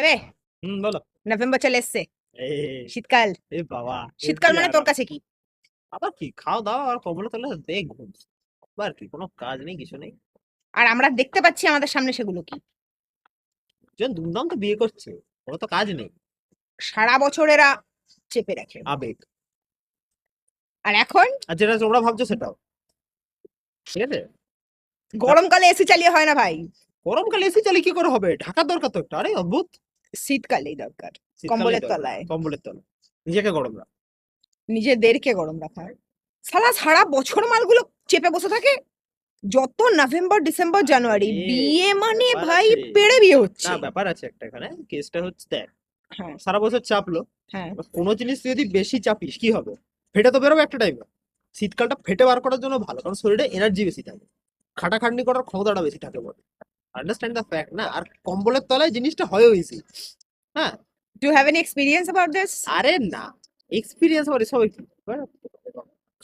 রে বলো। নভেম্বর চলে এসছে, এই শীতকাল। এ বাবা, শীতকাল মানে তোর কাছে কি? আবার কি খাওয়া দাওয়া আর কম্বলে তলে দেখ ঘুম, আবার কি কোনো কাজ নেই, কিছু নেই। আর আমরা দেখতে পাচ্ছি আমাদের সামনে সেগুলো কি? যে ধুমধাম তো বিয়ে করছে, কোনো তো কাজ নেই। সারা বছর এরা চেপে রাখে, আবেগ। আর এখন আর যেটা তোমরা ভাবছো সেটাও ঠিক আছে। গরমকালে এসি চালিয়ে হয় না ভাই, গরমকালে এসি চালিয়ে কি করে হবে, ঢাকার দরকার তো একটা। আরে অদ্ভুত। শীতকালেই দরকার। শীতকালেই কম্বলের দরকার, তলায় কম্বলের তলায় নিজেকে গরম রাখ। নিজেদেরকে গরম রাখা। সালা সারা বছর মালগুলো চেপে বসে থাকে। যত নভেম্বর ডিসেম্বর জানুয়ারি আরে, বিয়ে মানে ব্যাপার ভাই আছে। পেড়ে বিয়ে হচ্ছে। না, ব্যাপার আছে একটা এখানে, কেসটা হচ্ছে দেখ, হ্যাঁ সারা বছর চাপলো, হ্যাঁ, এবার কোনো জিনিস তুই যদি বেশি চাপিস কি হবে, ফেটে তো বেরোবে একটা টাইমে। শীতকালটা ফেটে বার করার জন্য ভালো, কারণ শরীরে এনার্জি বেশি থাকে, খাটাখাটনি করার ক্ষমতাটা বেশি থাকে বলে। আন্ডারস্ট্যান্ড দ্য ফ্যাক্ট না। আর কম্বলের তলায় জিনিসটা হয় ইজি। হ্যাঁ। Do have any experience about this? আরে না, এক্সপিরিয়েন্স আবার সবাই কি,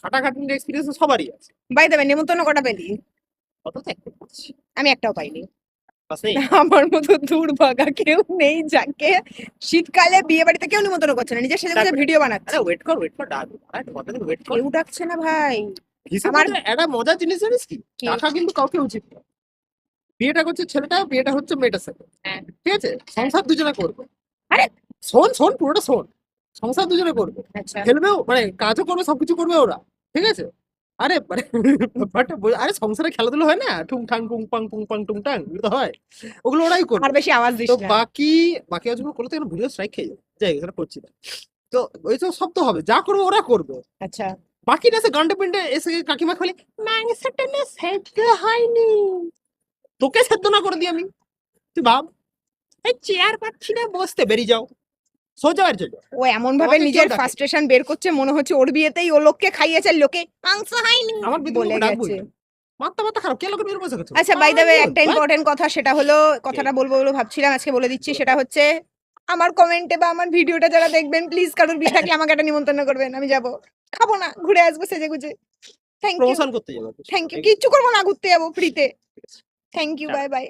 খাটাখাটনির এক্সপিরিয়েন্স সবারই আছে। বাই দ্য ওয়ে, নিমন্ত্রণ কটা পেলি? অত তো একটা করছি আমি একটাও পাইনি। বাস নেই। আমার মতো দুর্ভাগা কেউ নেই যাকে শীতকালে বিয়ে বাড়িতে কেউ নিমন্ত্রণ করছে না, নিজের সেজে ডাকবে, ভিডিও বানাচ্ছে। আরে ওয়েট কর ডাক, আরে কত দিন ওয়েট কর। কেউ ডাকছে না ভাই। হিসেবে আমার একটা মজার জিনিস জানিস কি, কি? টাকা কিন্তু কাউকে উচিত না। বিয়েটা করছে ছেলেটা, বিয়েটা হচ্ছে মেয়েটার সাথে, হ্যাঁ। ঠিক আছে, সংসার দুজনে করবে। আরে শোন শোন, পুরোটা শোন। সংসার দুজনে করবে, আচ্ছা, খেলবেও, মানে কাজও করবে, সবকিছু করবে ওরা, ঠিক আছে। আরে মানে ব্যাপারটা আরে সংসারে খেলাধুলো হয় না, ঠুং ঠাং পুং পাং পুং পাং টুং টাং, এগুলো তো হয়, ওগুলো ওরাই করবে। আর বেশি আওয়াজ দিস তো না। বাকি বাকি আজগুলো করলে তো ভিডিও স্ট্রাইক খেয়ে যাবে, যাই হোক, সেটা করছি না। তো ওই তো সব তো হবে, যা করবে ওরা করবে। আচ্ছা, বাকি না, সে গান্ডে পিন্ডে এসে কাকিমা খালি মাংসটা না সেদ্ধ হয়নি, তোকে সেদ্ধ না করে দিই আমি, তুই ভাব। এই চেয়ার পাচ্ছি না বসতে, বেরিয়ে যাও, সোজা আর চলে যাও। ও এমন ভাবে তোমাকে কেউ নিজের ডাকে? ফ্রাস্ট্রেশন বের করছে, মনে হচ্ছে ওর বিয়েতেই ও লোককে খাইয়েছে, লোকে মাংস হয়নি আমার বিদ্যুৎ বলে ডাকবোই গেছে। না। মাথা মাথা খারাপ, কে লোকের বিয়ের বসে গেছে? আচ্ছা, বাই দ্য ওয়ে, একটা ইম্পর্টেন্ট কথা, সেটা হলো, কথাটা বলবো বলে ভাবছিলাম, আজকে বলে দিচ্ছি। সেটা হচ্ছে, আমার কমেন্টে বা আমার ভিডিওটা যারা দেখবেন, প্লিজ কারোর বিয়ে থাকলে আমাকে একটা নিমন্ত্রণ করবেন, আমি যাব, খাবো না, ঘুরে আসবো সেজে গুজে। থ্যাংক ইউ, প্রমোশন করতে যাবো। থ্যাংক ইউ, কিচ্ছু করবো না, ঘুরতে যাবো ফ্রিতে। Thank you, bye by.